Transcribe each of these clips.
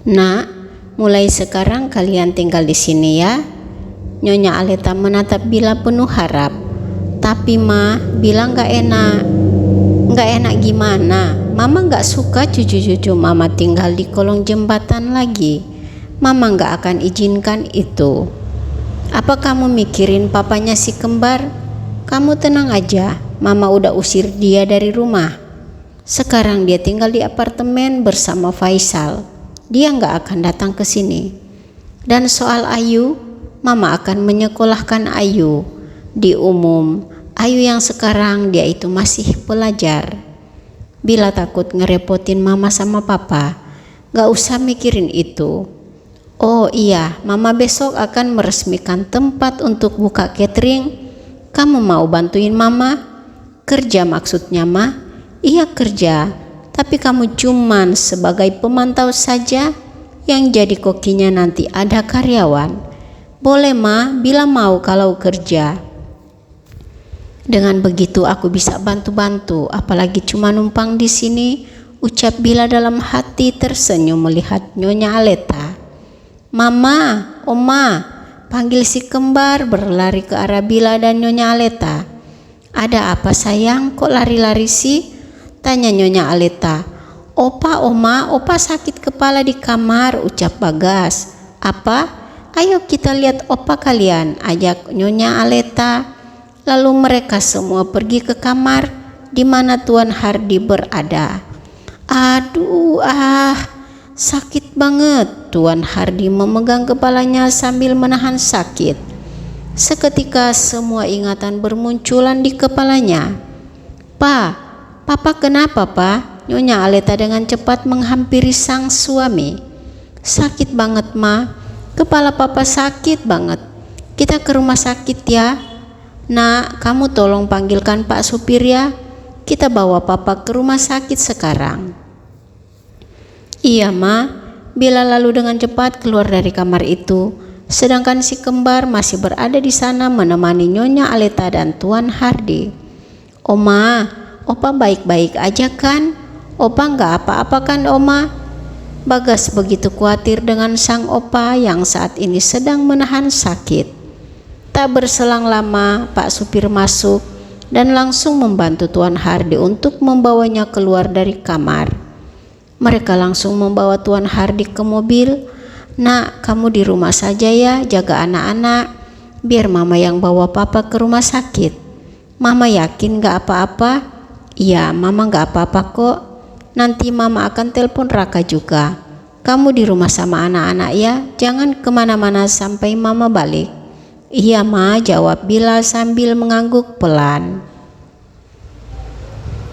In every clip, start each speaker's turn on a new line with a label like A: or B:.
A: Nak, mulai sekarang kalian tinggal di sini ya. Nyonya Aleta menatap Bila penuh harap. Tapi Ma, Bila gak enak. Gak enak gimana? Mama gak suka cucu-cucu Mama tinggal di kolong jembatan lagi. Mama gak akan izinkan itu. Apa kamu mikirin papanya si kembar? Kamu tenang aja, Mama udah usir dia dari rumah. Sekarang dia tinggal di apartemen bersama Faisal. Dia gak akan datang ke sini. Dan soal Ayu, Mama akan menyekolahkan Ayu di umum. Ayu yang sekarang dia itu masih pelajar. Bila takut ngerepotin Mama sama Papa, gak usah mikirin itu. Oh iya, Mama besok akan meresmikan tempat untuk buka catering. Kamu mau bantuin Mama? Kerja maksudnya, Ma? Iya kerja, tapi kamu cuman sebagai pemantau saja. Yang jadi kokinya nanti ada karyawan. Boleh Ma, Bila mau kalau kerja. Dengan begitu aku bisa bantu-bantu, apalagi cuma numpang di sini, ucap Bila dalam hati tersenyum melihat Nyonya Aleta. Mama, Oma, panggil si kembar berlari ke arah Bila dan Nyonya Aleta. Ada apa sayang, kok lari-lari sih? Tanya Nyonya Aleta. Opa, Oma, Opa sakit kepala di kamar, ucap Bagas. Apa? Ayo kita lihat Opa kalian, ajak Nyonya Aleta. Lalu mereka semua pergi ke kamar di mana Tuan Hardi berada. Aduh, sakit banget. Tuan Hardi memegang kepalanya sambil menahan sakit. Seketika semua ingatan bermunculan di kepalanya. Papa kenapa, Pa? Nyonya Aleta dengan cepat menghampiri sang suami. Sakit banget, Ma. Kepala Papa sakit banget. Kita ke rumah sakit ya. Nak, kamu tolong panggilkan Pak supir ya. Kita bawa Papa ke rumah sakit sekarang. Iya, Ma. Bila lalu dengan cepat keluar dari kamar itu, sedangkan si kembar masih berada di sana menemani Nyonya Aleta dan Tuan Hardi. Oma, Opa baik-baik aja kan? Opa nggak apa-apa kan, Oma? Bagas begitu khawatir dengan sang opa yang saat ini sedang menahan sakit. Tak berselang lama, Pak supir masuk dan langsung membantu Tuan Hardi untuk membawanya keluar dari kamar. Mereka langsung membawa Tuan Hardi ke mobil. Nak, kamu di rumah saja ya, jaga anak-anak. Biar Mama yang bawa Papa ke rumah sakit. Mama yakin gak apa-apa? Iya, Mama gak apa-apa kok. Nanti Mama akan telepon Raka juga. Kamu di rumah sama anak-anak ya, jangan kemana-mana sampai Mama balik. Iya Ma, jawab Bila sambil mengangguk pelan.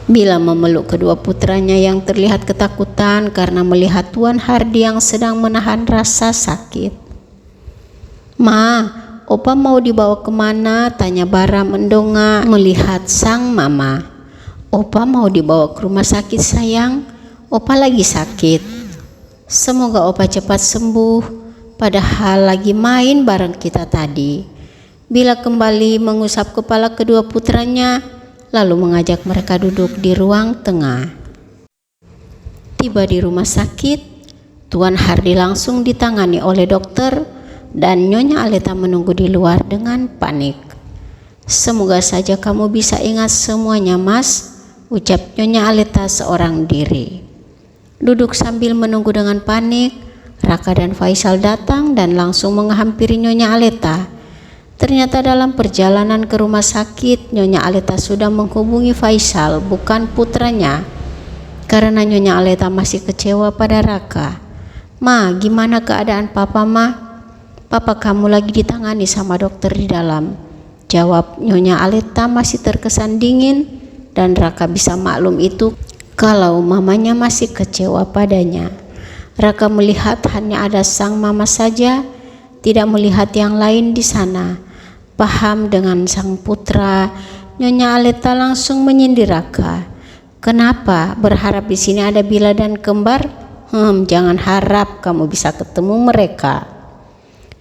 A: Bila memeluk kedua putranya yang terlihat ketakutan karena melihat Tuan Hardi yang sedang menahan rasa sakit. Ma, Opa mau dibawa kemana? Tanya Bara mendongak melihat sang mama. Opa mau dibawa ke rumah sakit sayang. Opa lagi sakit. Semoga Opa cepat sembuh. Padahal lagi main bareng kita tadi. Bila kembali mengusap kepala kedua putranya, lalu mengajak mereka duduk di ruang tengah. Tiba di rumah sakit, Tuan Hardi langsung ditangani oleh dokter dan Nyonya Aleta menunggu di luar dengan panik. Semoga saja kamu bisa ingat semuanya, Mas, ucap Nyonya Aleta seorang diri. Duduk sambil menunggu dengan panik, Raka dan Faisal datang dan langsung menghampiri Nyonya Aleta. Ternyata dalam perjalanan ke rumah sakit, Nyonya Aleta sudah menghubungi Faisal, bukan putranya. Karena Nyonya Aleta masih kecewa pada Raka. Ma, gimana keadaan Papa, Ma? Papa kamu lagi ditangani sama dokter di dalam, jawab Nyonya Aleta masih terkesan dingin, dan Raka bisa maklum itu kalau mamanya masih kecewa padanya. Raka melihat hanya ada sang mama saja, tidak melihat yang lain di sana. Paham dengan sang putra, Nyonya Aleta langsung menyindir Raka. Kenapa berharap di sini ada Bila dan kembar? Jangan harap kamu bisa ketemu mereka.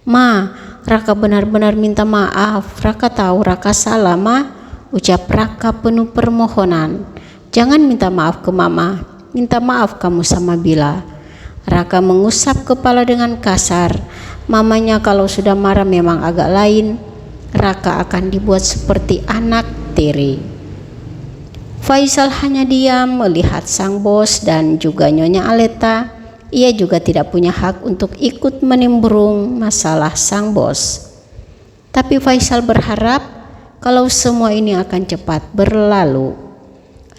A: Ma, Raka benar-benar minta maaf. Raka tahu Raka salah, Ma, ucap Raka penuh permohonan. Jangan minta maaf ke Mama, minta maaf kamu sama Bila. Raka mengusap kepala dengan kasar. Mamanya kalau sudah marah memang agak lain. Raka akan dibuat seperti anak tiri. Faisal hanya diam melihat sang bos dan juga Nyonya Aleta. Ia juga tidak punya hak untuk ikut menimbrung masalah sang bos. Tapi Faisal berharap kalau semua ini akan cepat berlalu.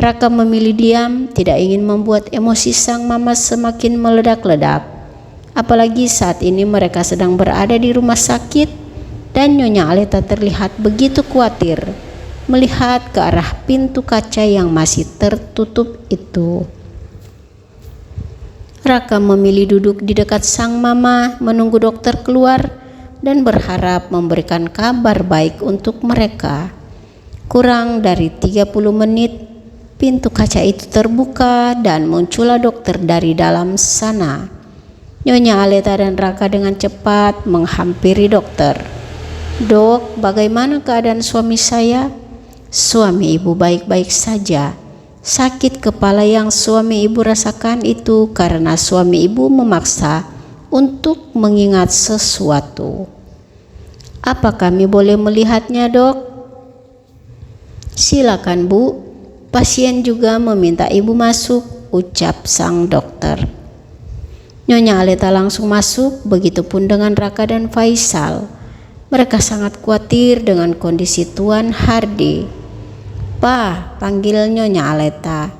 A: Raka memilih diam, tidak ingin membuat emosi sang mama semakin meledak-ledak. Apalagi saat ini mereka sedang berada di rumah sakit dan Nyonya Aleta terlihat begitu khawatir melihat ke arah pintu kaca yang masih tertutup itu. Raka memilih duduk di dekat sang mama menunggu dokter keluar dan berharap memberikan kabar baik untuk mereka. Kurang dari 30 menit, pintu kaca itu terbuka dan muncullah dokter dari dalam sana. Nyonya Aleta dan Raka dengan cepat menghampiri dokter. "Dok, bagaimana keadaan suami saya?" "Suami ibu baik-baik saja. Sakit kepala yang suami ibu rasakan itu karena suami ibu memaksa untuk mengingat sesuatu." "Apa kami boleh melihatnya, Dok?" "Silakan, Bu. Pasien juga meminta ibu masuk," ucap sang dokter. Nyonya Aleta langsung masuk, begitupun dengan Raka dan Faisal. Mereka sangat khawatir dengan kondisi Tuan Hardi. "Pa," panggil Nyonya Aleta.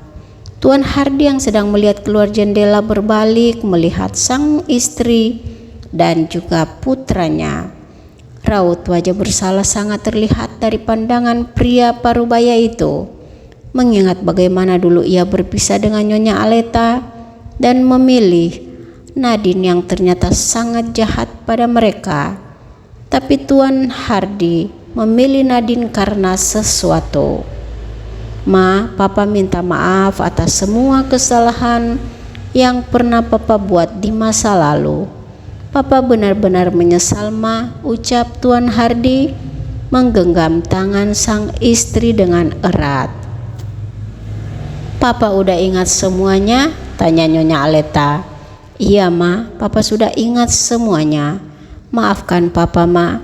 A: Tuan Hardi yang sedang melihat keluar jendela berbalik melihat sang istri dan juga putranya. Raut wajah bersalah sangat terlihat dari pandangan pria parubaya itu. Mengingat bagaimana dulu ia berpisah dengan Nyonya Aleta dan memilih Nadine yang ternyata sangat jahat pada mereka. Tapi Tuan Hardi memilih Nadine karena sesuatu. "Ma, Papa minta maaf atas semua kesalahan yang pernah Papa buat di masa lalu. Papa benar-benar menyesal, Ma," ucap Tuan Hardi menggenggam tangan sang istri dengan erat. "Papa udah ingat semuanya?" tanya Nyonya Aleta. "Iya, Ma, Papa sudah ingat semuanya. Maafkan Papa, Ma.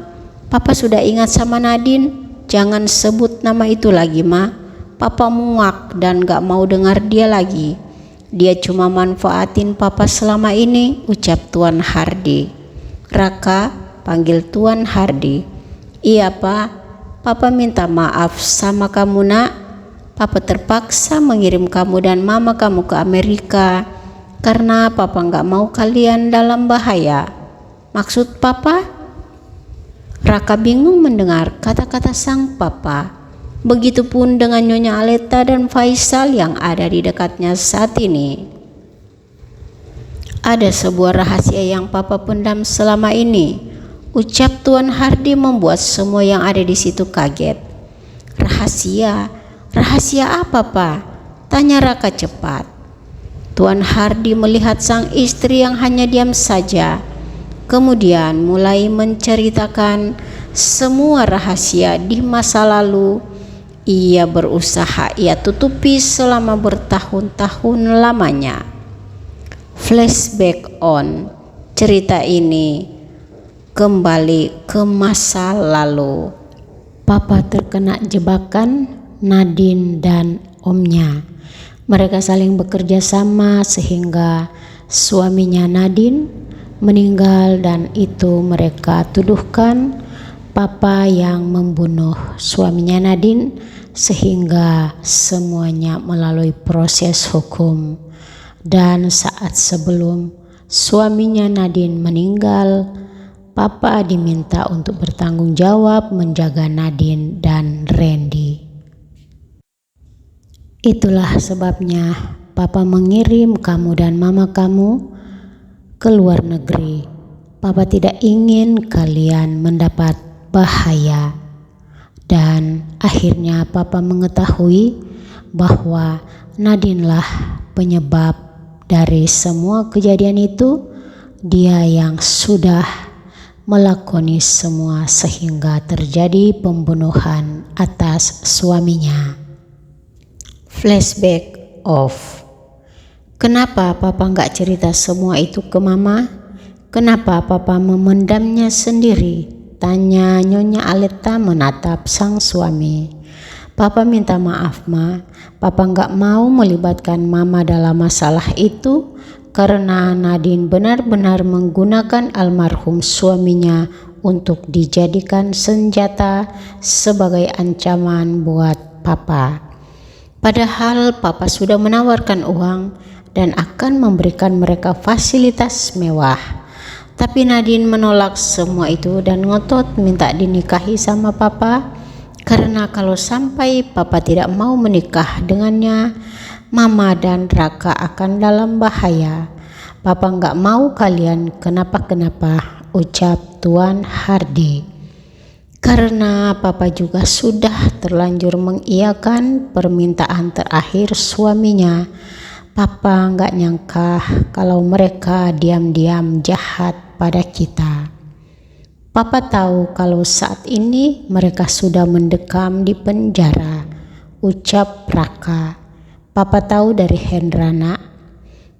A: Papa sudah ingat sama Nadine. Jangan sebut nama itu lagi, Ma. Papa muak dan gak mau dengar dia lagi. Dia cuma manfaatin Papa selama ini," ucap Tuan Hardi. "Raka," panggil Tuan Hardi. "Iya, Pak. Papa minta maaf sama kamu, Nak. Papa terpaksa mengirim kamu dan mama kamu ke Amerika karena Papa gak mau kalian dalam bahaya. Maksud Papa?" Raka bingung mendengar kata-kata sang papa. Begitupun dengan Nyonya Aleta dan Faisal yang ada di dekatnya saat ini. "Ada sebuah rahasia yang Papa pendam selama ini," ucap Tuan Hardi membuat semua yang ada di situ kaget. "Rahasia? Rahasia apa, Pak?" tanya Raka cepat. Tuan Hardi melihat sang istri yang hanya diam saja. Kemudian mulai menceritakan semua rahasia di masa lalu. Ia berusaha ia tutupi selama bertahun-tahun lamanya. Flashback on. Cerita ini kembali ke masa lalu. Papa terkena jebakan Nadine dan omnya. Mereka saling bekerja sama sehingga suaminya Nadine meninggal dan itu mereka tuduhkan Papa yang membunuh suaminya Nadine sehingga semuanya melalui proses hukum. Dan saat sebelum suaminya Nadine meninggal, Papa diminta untuk bertanggung jawab menjaga Nadine dan Randy. Itulah sebabnya Papa mengirim kamu dan mama kamu ke luar negeri. Papa tidak ingin kalian mendapat bahaya. Dan akhirnya Papa mengetahui bahwa Nadine lah penyebab dari semua kejadian itu. Dia yang sudah melakoni semua sehingga terjadi pembunuhan atas suaminya. Flashback off. Kenapa papa nggak cerita semua itu ke mama? Kenapa papa memendamnya sendiri? Tanya Nyonya Aleta menatap sang suami. Papa minta maaf, Ma. Papa nggak mau melibatkan mama dalam masalah itu karena Nadine benar-benar menggunakan almarhum suaminya untuk dijadikan senjata sebagai ancaman buat papa. Padahal papa sudah menawarkan uang dan akan memberikan mereka fasilitas mewah. Tapi Nadine menolak semua itu dan ngotot minta dinikahi sama papa karena kalau sampai papa tidak mau menikah dengannya, mama dan Raka akan dalam bahaya. Papa nggak mau kalian kenapa-kenapa, ucap Tuan Hardy. Karena papa juga sudah terlanjur mengiyakan permintaan terakhir suaminya. Papa nggak nyangka kalau mereka diam-diam jahat pada kita. Papa tahu kalau saat ini mereka sudah mendekam di penjara, ucap Raka. Papa tahu dari Hendra, Nak.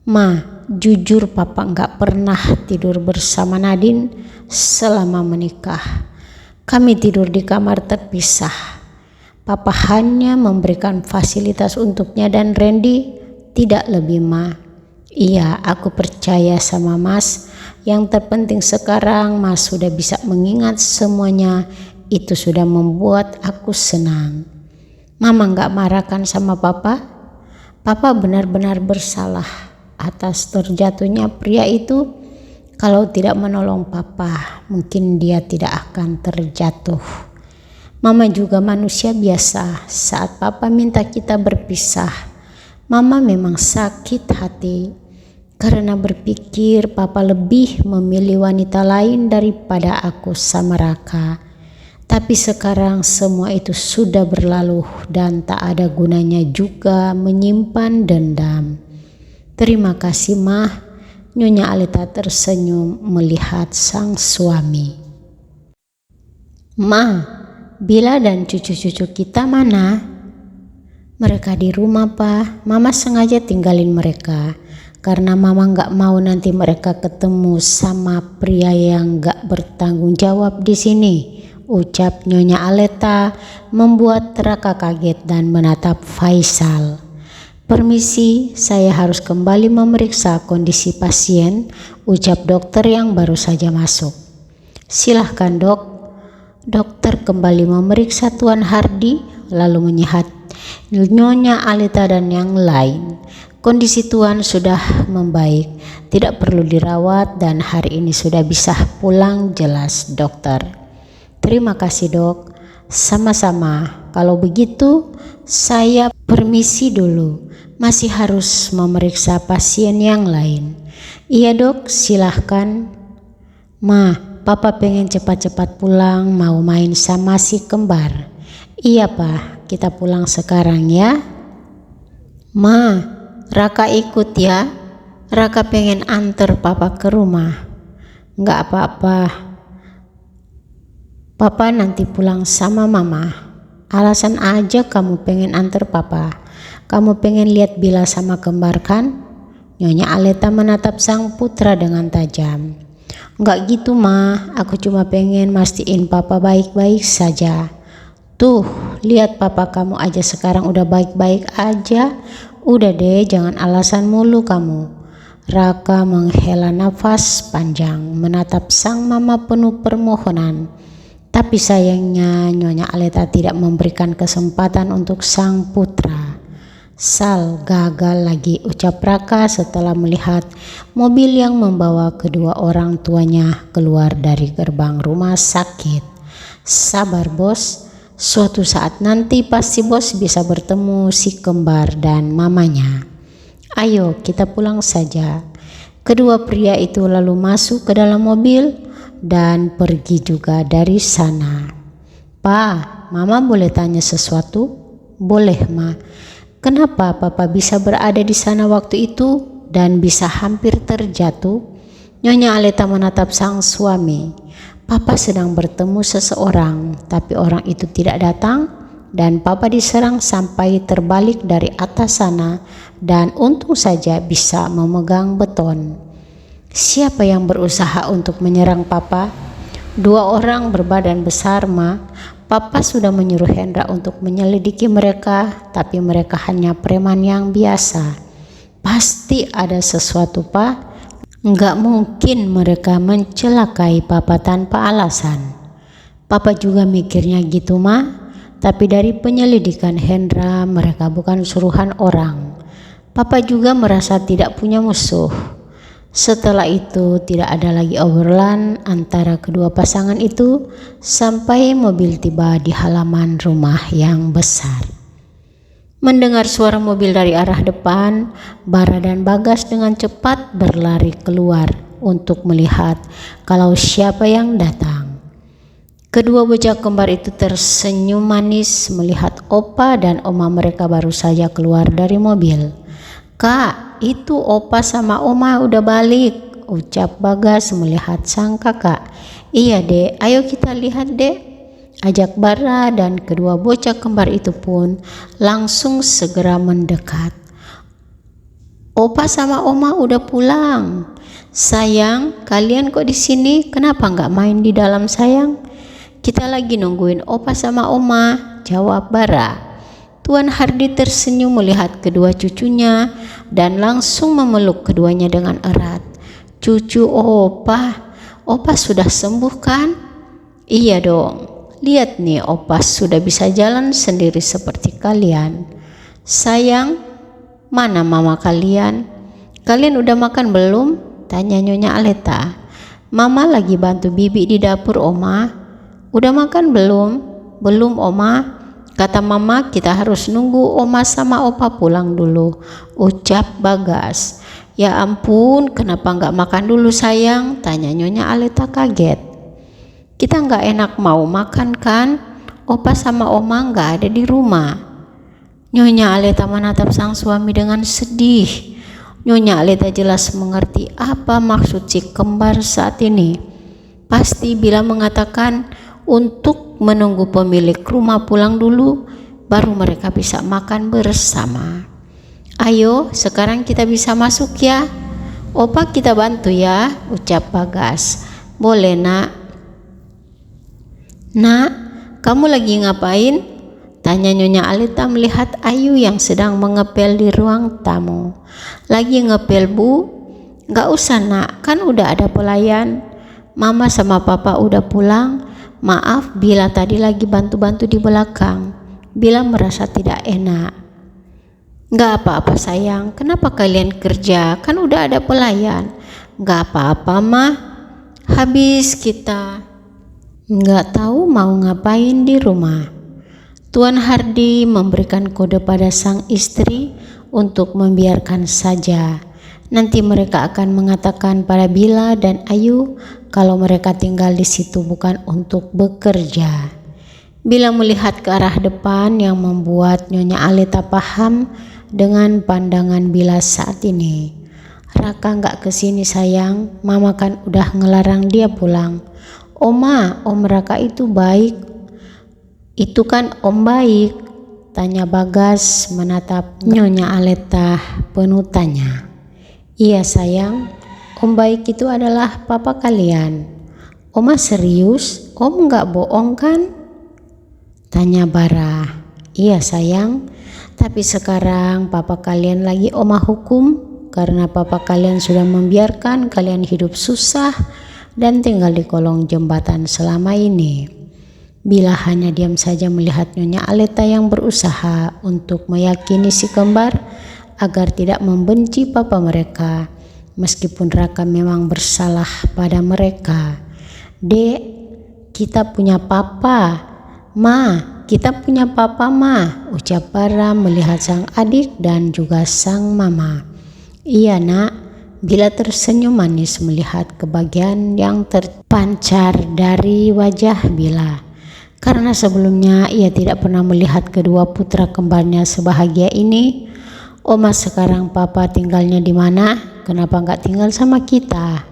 A: Ma, jujur papa nggak pernah tidur bersama Nadine selama menikah. Kami tidur di kamar terpisah. Papa hanya memberikan fasilitas untuknya dan Randy, tidak lebih, Ma. Iya, aku percaya sama Mas. Yang terpenting sekarang Mas sudah bisa mengingat semuanya. Itu sudah membuat aku senang. Mama nggak marahkan sama papa? Papa benar-benar bersalah atas terjatuhnya pria itu. Kalau tidak menolong papa, mungkin dia tidak akan terjatuh. Mama juga manusia biasa. Saat papa minta kita berpisah, mama memang sakit hati karena berpikir papa lebih memilih wanita lain daripada aku sama Raka. Tapi sekarang semua itu sudah berlalu dan tak ada gunanya juga menyimpan dendam. Terima kasih, Mah. Nyonya Aleta tersenyum melihat sang suami. Ma, Bila dan cucu-cucu kita mana? Mereka di rumah, Pa. Mama sengaja tinggalin mereka karena mama gak mau nanti mereka ketemu sama pria yang gak bertanggung jawab di sini, ucap Nyonya Aleta membuat Raka kaget dan menatap Faisal. Permisi, saya harus kembali memeriksa kondisi pasien, ucap dokter yang baru saja masuk. Silahkan, Dok. Dokter kembali memeriksa Tuan Hardy lalu menyehat Nyonya Aleta dan yang lain. Kondisi Tuan sudah membaik, tidak perlu dirawat dan hari ini sudah bisa pulang, jelas dokter. Terima kasih, Dok. Sama-sama. Kalau begitu saya permisi dulu. Masih harus memeriksa pasien yang lain. Iya, Dok, silahkan. Ma, Papa pengen cepat-cepat pulang, mau main sama si kembar. Iya, Pak, kita pulang sekarang ya. Ma, Raka ikut ya. Raka pengen antar Papa ke rumah. Enggak apa-apa. Papa nanti pulang sama Mama. Alasan aja kamu pengen antar Papa. Kamu pengen lihat Bila sama kembar kan? Nyonya Aleta menatap sang putra dengan tajam. Enggak gitu, Ma. Aku cuma pengen mastiin Papa baik-baik saja. Tuh, lihat Papa kamu aja sekarang udah baik-baik aja. Udah deh, jangan alasan mulu kamu. Raka menghela nafas panjang, menatap sang mama penuh permohonan. Tapi sayangnya Nyonya Aleta tidak memberikan kesempatan untuk sang putra. Sal, gagal lagi, ucap Raka setelah melihat mobil yang membawa kedua orang tuanya keluar dari gerbang rumah sakit. Sabar, Bos. Suatu saat nanti pasti Bos bisa bertemu si kembar dan mamanya. Ayo kita pulang saja. Kedua pria itu lalu masuk ke dalam mobil dan pergi juga dari sana. Pa, Mama boleh tanya sesuatu? Boleh, Ma. Kenapa Papa bisa berada di sana waktu itu dan bisa hampir terjatuh? Nyonya Aleta menatap sang suami. Papa sedang bertemu seseorang, tapi orang itu tidak datang. dan papa diserang sampai terbalik dari atas sana dan untung saja bisa memegang beton. Siapa yang berusaha untuk menyerang papa? 2 orang berbadan besar, Ma. Papa sudah menyuruh Hendra untuk menyelidiki mereka, tapi mereka hanya preman yang biasa. Pasti ada sesuatu, Pak. Nggak mungkin mereka mencelakai papa tanpa alasan. Papa juga mikirnya gitu, Ma. Tapi dari penyelidikan Hendra, mereka bukan suruhan orang. Papa juga merasa tidak punya musuh. Setelah itu tidak ada lagi obrolan antara kedua pasangan itu sampai mobil tiba di halaman rumah yang besar. Mendengar suara mobil dari arah depan, Bara dan Bagas dengan cepat berlari keluar untuk melihat kalau siapa yang datang. Kedua bocah kembar itu tersenyum manis melihat opa dan oma mereka baru saja keluar dari mobil. "Kak, itu opa sama oma udah balik," ucap Bagas melihat sang kakak. "Iya dek, ayo kita lihat dek," ajak Bara, dan kedua bocah kembar itu pun langsung segera mendekat. "Opa sama oma udah pulang. Sayang, kalian kok di sini? Kenapa nggak main di dalam, sayang?" "Kita lagi nungguin opa sama oma," jawab Bara. Tuan Hardi tersenyum melihat kedua cucunya dan langsung memeluk keduanya dengan erat. "Cucu opa sudah sembuh kan?" "Iya dong, lihat nih opa sudah bisa jalan sendiri seperti kalian." "Sayang, mana mama kalian? Kalian udah makan belum?" tanya Nyonya Aleta. "Mama lagi bantu bibi di dapur, oma." "Udah makan belum?" "Belum, oma. Kata mama kita harus nunggu oma sama opa pulang dulu," ucap Bagas. "Ya ampun, kenapa nggak makan dulu, sayang?" tanya Nyonya Aleta kaget. "Kita nggak enak mau makan kan? Opa sama oma nggak ada di rumah." Nyonya Aleta menatap sang suami dengan sedih. Nyonya Aleta jelas mengerti apa maksud si kembar saat ini. Pasti bila mengatakan untuk menunggu pemilik rumah pulang dulu, baru mereka bisa makan bersama. "Ayo, sekarang kita bisa masuk ya. Opa kita bantu ya," ucap Bagas. "Boleh, nak." "Nak, kamu lagi ngapain?" tanya Nyonya Aleta melihat Ayu yang sedang mengepel di ruang tamu. "Lagi ngepel, Bu." "Nggak usah, nak, kan udah ada pelayan. Mama sama papa udah pulang. Maaf bila tadi lagi bantu-bantu di belakang." Bila merasa tidak enak. "Nggak apa-apa sayang, kenapa kalian kerja? Kan udah ada pelayan." "Nggak apa-apa mah, habis kita nggak tahu mau ngapain di rumah." Tuan Hardi memberikan kode pada sang istri untuk membiarkan saja. Nanti mereka akan mengatakan pada Bila dan Ayu kalau mereka tinggal di situ bukan untuk bekerja. Bila melihat ke arah depan yang membuat Nyonya Aleta paham dengan pandangan Bila saat ini. "Raka nggak kesini sayang, mama kan udah ngelarang dia pulang." "Oma, Om Raka itu baik." "Itu kan Om baik?" tanya Bagas menatap Nyonya Aleta penuh tanya. "Iya sayang, Om baik itu adalah papa kalian." "Oma serius? Om nggak bohong kan?" tanya Bara. "Iya sayang, tapi sekarang papa kalian lagi Oma hukum karena papa kalian sudah membiarkan kalian hidup susah dan tinggal di kolong jembatan selama ini." Bila hanya diam saja melihat Nyonya Aleta yang berusaha untuk meyakini si kembar agar tidak membenci papa mereka, meskipun Raka memang bersalah pada mereka. "Dek, kita punya papa." "Ma, kita punya papa, Ma," ucap Bara melihat sang adik dan juga sang mama. "Iya nak." Bila tersenyum manis melihat kebahagiaan yang terpancar dari wajah Bila. Karena sebelumnya ia tidak pernah melihat kedua putra kembarnya sebahagia ini. "Oma sekarang papa tinggalnya di mana? Kenapa nggak tinggal sama kita?"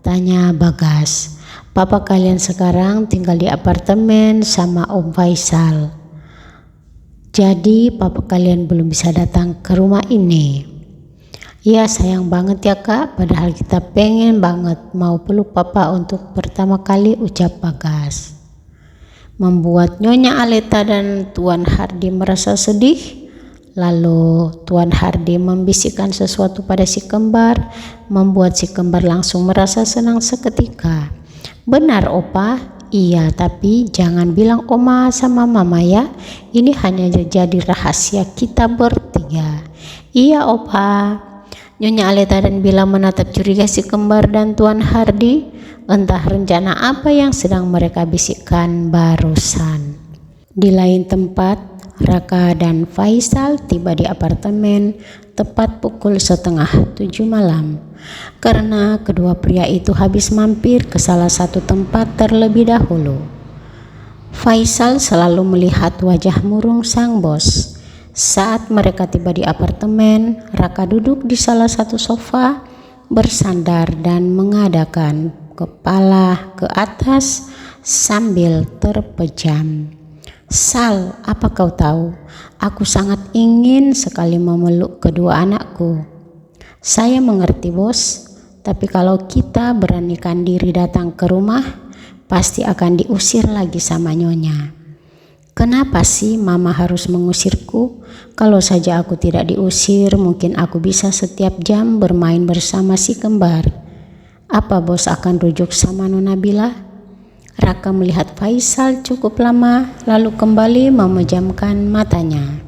A: tanya Bagas. "Papa kalian sekarang tinggal di apartemen sama Om Faisal." Jadi papa kalian belum bisa datang ke rumah ini. Ya sayang banget ya kak, padahal kita pengen banget mau peluk papa untuk pertama kali, ucap Bagas. Membuat Nyonya Aleta dan Tuan Hardy merasa sedih. Lalu Tuan Hardy membisikkan sesuatu pada si kembar, membuat si kembar langsung merasa senang seketika. Benar opa? Iya, tapi jangan bilang oma sama mama ya. Ini hanya jadi rahasia kita bertiga. Iya opa. Nyonya Aleta dan Bila menatap curiga si kembar dan Tuan Hardy. Entah rencana apa yang sedang mereka bisikkan barusan. Di lain tempat, Raka dan Faisal tiba di apartemen tepat pukul 6:30 malam. Karena kedua pria itu habis mampir ke salah satu tempat terlebih dahulu. Faisal selalu melihat wajah murung sang bos. Saat mereka tiba di apartemen, Raka duduk di salah satu sofa, bersandar dan mengadakan kepala ke atas sambil terpejam. Sal, apa kau tahu? Aku sangat ingin sekali memeluk kedua anakku. Saya mengerti bos, tapi kalau kita beranikan diri datang ke rumah, pasti akan diusir lagi sama Nyonya. Kenapa sih mama harus mengusirku? Kalau saja aku tidak diusir, mungkin aku bisa setiap jam bermain bersama si kembar. Apa bos akan rujuk sama Nona Bila? Raka melihat Faisal cukup lama, lalu kembali memejamkan matanya.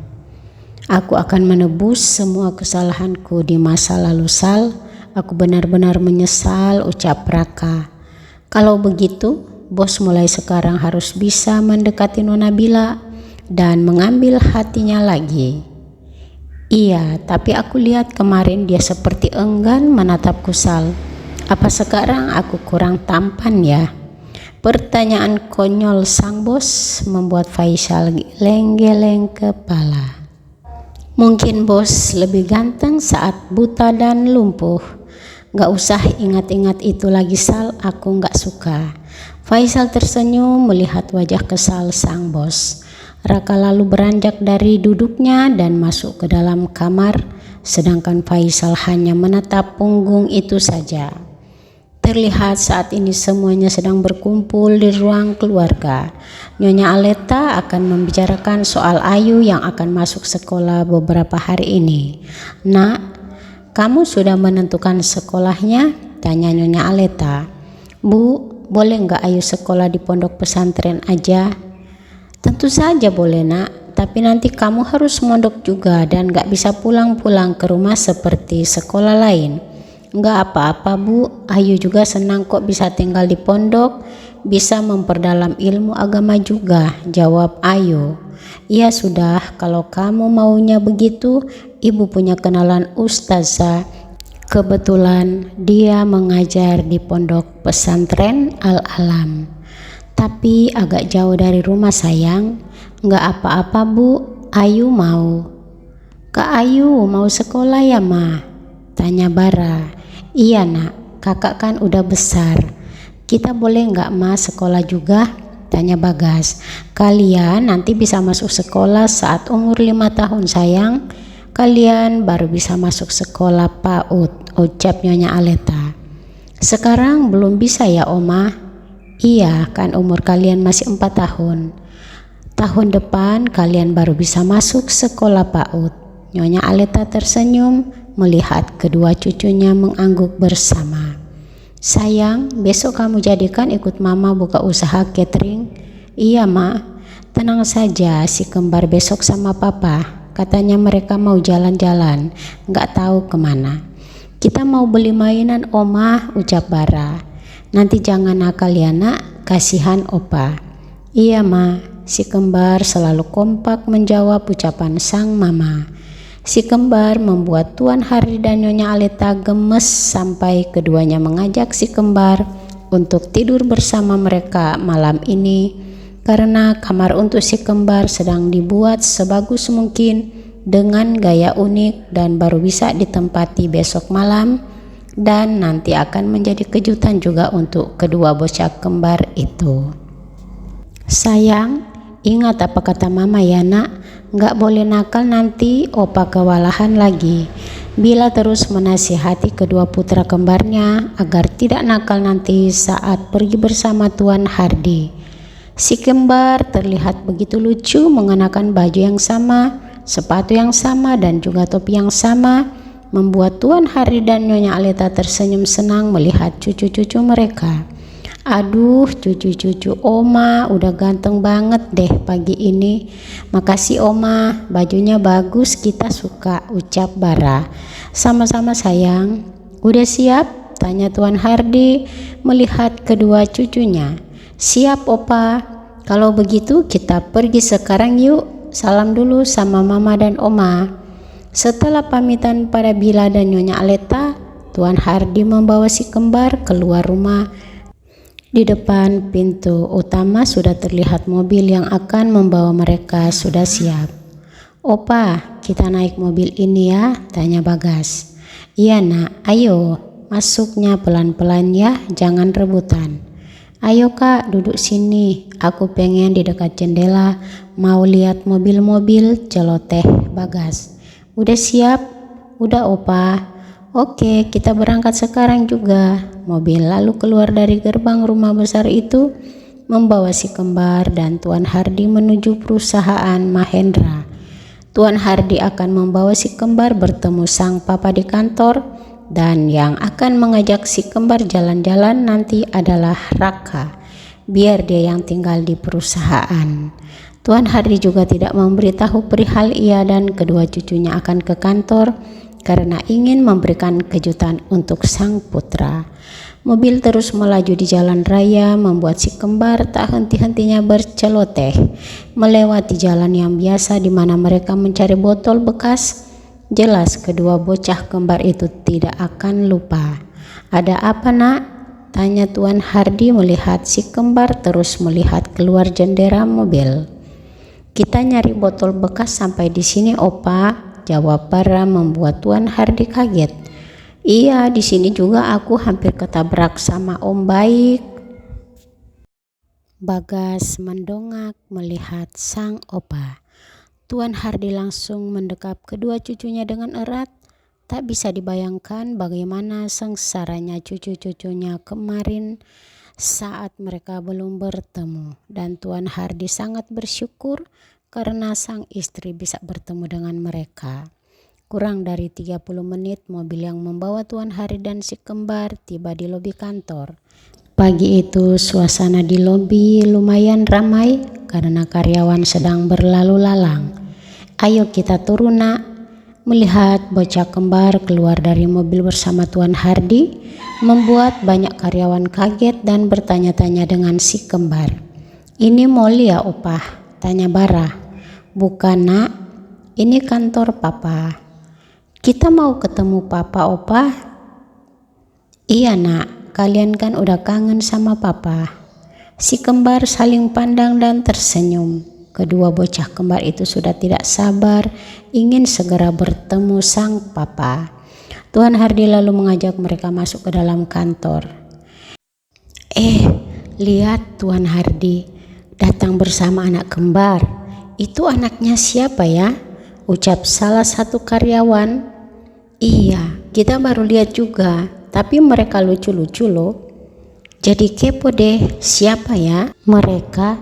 A: Aku akan menebus semua kesalahanku di masa lalu Sal. Aku benar-benar menyesal, ucap Raka. Kalau begitu, bos mulai sekarang harus bisa mendekati Nona Bila dan mengambil hatinya lagi. Iya, tapi aku lihat kemarin dia seperti enggan menatapku Sal. Apa sekarang aku kurang tampan ya? Pertanyaan konyol sang bos membuat Faisal geleng-geleng kepala. Mungkin bos lebih ganteng saat buta dan lumpuh. Gak usah ingat-ingat itu lagi Sal, aku gak suka. Faisal tersenyum melihat wajah kesal sang bos. Raka lalu beranjak dari duduknya dan masuk ke dalam kamar, sedangkan Faisal hanya menatap punggung itu saja. Terlihat saat ini semuanya sedang berkumpul di ruang keluarga. Nyonya Aleta akan membicarakan soal Ayu yang akan masuk sekolah beberapa hari ini. Nak, kamu sudah menentukan sekolahnya? Tanya Nyonya Aleta. Bu, boleh nggak Ayu sekolah di pondok pesantren aja? Tentu saja boleh nak, tapi nanti kamu harus mondok juga dan nggak bisa pulang-pulang ke rumah seperti sekolah lain. Enggak apa-apa bu, Ayu juga senang kok bisa tinggal di pondok, bisa memperdalam ilmu agama juga, jawab Ayu. Ya sudah, kalau kamu maunya begitu, ibu punya kenalan ustazah. Kebetulan dia mengajar di pondok pesantren Al-Alam. Tapi agak jauh dari rumah sayang. Enggak apa-apa bu, Ayu mau. Kak Ayu mau sekolah ya ma? Tanya Bara. Iya nak, kakak kan udah besar. Kita boleh nggak ma sekolah juga? Tanya Bagas. Kalian nanti bisa masuk sekolah saat umur 5 tahun sayang. Kalian baru bisa masuk sekolah PAUD, ucap Nyonya Aleta. Sekarang belum bisa ya oma? Iya, kan umur kalian masih 4 tahun. Tahun depan kalian baru bisa masuk sekolah PAUD. Nyonya Aleta tersenyum melihat kedua cucunya mengangguk bersama. Sayang, besok kamu jadikan ikut mama buka usaha catering. Iya ma, tenang saja, si kembar besok sama papa. Katanya mereka mau jalan-jalan, gak tahu kemana. Kita mau beli mainan oma, ucap Bara. Nanti jangan nakal ya nak, kasihan opa. Iya ma, si kembar selalu kompak menjawab ucapan sang mama. Si kembar membuat Tuan Hardy dan Nyonya Aleta gemes sampai keduanya mengajak si kembar untuk tidur bersama mereka malam ini karena kamar untuk si kembar sedang dibuat sebagus mungkin dengan gaya unik dan baru bisa ditempati besok malam dan nanti akan menjadi kejutan juga untuk kedua bocah kembar itu. Sayang, ingat apa kata mama ya nak, Nggak boleh nakal, nanti opa kewalahan lagi. Bila terus menasihati kedua putra kembarnya agar tidak nakal nanti saat pergi bersama Tuan Hardy. Si kembar terlihat begitu lucu mengenakan baju yang sama, sepatu yang sama, dan juga topi yang sama, membuat Tuan Hardy dan Nyonya Aleta tersenyum senang melihat cucu-cucu mereka. Aduh, cucu-cucu Oma udah ganteng banget deh pagi ini. Makasih Oma, bajunya bagus, kita suka, ucap Bara. Sama-sama sayang. Udah siap? Tanya Tuan Hardy melihat kedua cucunya. Siap Opa. Kalau begitu kita pergi sekarang yuk. Salam dulu sama Mama dan Oma. Setelah pamitan pada Bila dan Nyonya Aleta, Tuan Hardy membawa si kembar keluar rumah. Di depan pintu utama sudah terlihat mobil yang akan membawa mereka sudah siap. Opa, kita naik mobil ini ya, tanya Bagas. Iya nak, ayo, masuknya pelan-pelan ya, jangan rebutan. Ayo kak, duduk sini, aku pengen di dekat jendela, mau lihat mobil-mobil, celoteh Bagas. Udah siap? Udah opa. Oke, kita berangkat sekarang juga. Mobil lalu keluar dari gerbang rumah besar itu, membawa si kembar dan Tuan Hardy menuju perusahaan Mahendra. Tuan Hardy akan membawa si kembar bertemu sang papa di kantor, dan yang akan mengajak si kembar jalan-jalan nanti adalah Raka, biar dia yang tinggal di perusahaan. Tuan Hardy juga tidak memberitahu perihal ia dan kedua cucunya akan ke kantor, karena ingin memberikan kejutan untuk sang putra. Mobil terus melaju di jalan raya, membuat si kembar tak henti-hentinya berceloteh melewati jalan yang biasa di mana mereka mencari botol bekas. Jelas kedua bocah kembar itu tidak akan lupa. Ada apa nak? Tanya Tuan Hardy melihat si kembar terus melihat keluar jendela mobil. Kita nyari botol bekas sampai di sini opa, jawab Bara membuat Tuan Hardy kaget. Iya, di sini juga aku hampir ketabrak sama Om Baik. Bagas mendongak melihat sang opa. Tuan Hardy langsung mendekap kedua cucunya dengan erat. Tak bisa dibayangkan bagaimana sengsaranya cucu-cucunya kemarin saat mereka belum bertemu. Dan Tuan Hardy sangat bersyukur karena sang istri bisa bertemu dengan mereka. Kurang dari 30 menit mobil yang membawa Tuan Hardy dan si kembar tiba di lobi kantor. Pagi itu suasana di lobi lumayan ramai karena karyawan sedang berlalu lalang. Ayo kita turun nak. Melihat bocah kembar keluar dari mobil bersama Tuan Hardy membuat banyak karyawan kaget dan bertanya-tanya dengan si kembar. Ini mall ya opah? Tanya Bara. Bukan nak, ini kantor papa. Kita mau ketemu papa opa. Iya nak, kalian kan udah kangen sama papa. Si kembar saling pandang dan tersenyum. Kedua bocah kembar itu sudah tidak sabar ingin segera bertemu sang papa. Tuan Hardy lalu mengajak mereka masuk ke dalam kantor. Lihat Tuan Hardy datang bersama anak kembar. Itu anaknya siapa ya? Ucap salah satu karyawan. Iya, kita baru lihat juga, tapi mereka lucu-lucu loh. Jadi kepo deh, siapa ya mereka?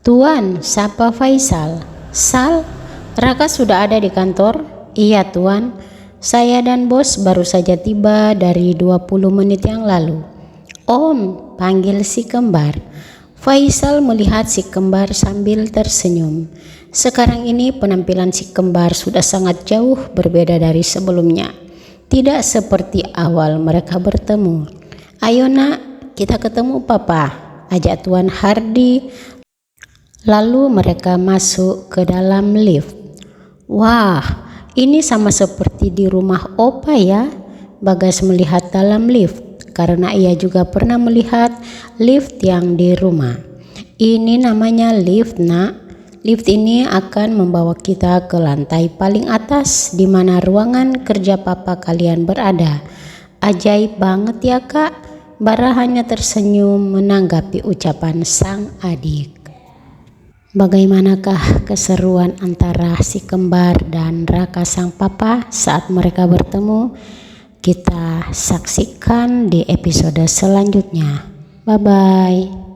A: Tuan, sapa Faisal. Sal, Raka sudah ada di kantor? Iya Tuan, saya dan bos baru saja tiba dari 20 menit yang lalu. Om, panggil si kembar. Faisal melihat si kembar sambil tersenyum. Sekarang ini penampilan si kembar sudah sangat jauh berbeda dari sebelumnya. Tidak seperti awal mereka bertemu. Ayo nak, kita ketemu papa, ajak Tuan Hardy. Lalu mereka masuk ke dalam lift. Wah, ini sama seperti di rumah opa ya. Bagas melihat dalam lift karena ia juga pernah melihat lift yang di rumah. Ini namanya lift nak. Lift ini akan membawa kita ke lantai paling atas di mana ruangan kerja papa kalian berada. Ajaib banget ya kak. Bara hanya tersenyum menanggapi ucapan sang adik. Bagaimanakah keseruan antara si kembar dan Raka sang papa saat mereka bertemu? Kita saksikan di episode selanjutnya. Bye-bye.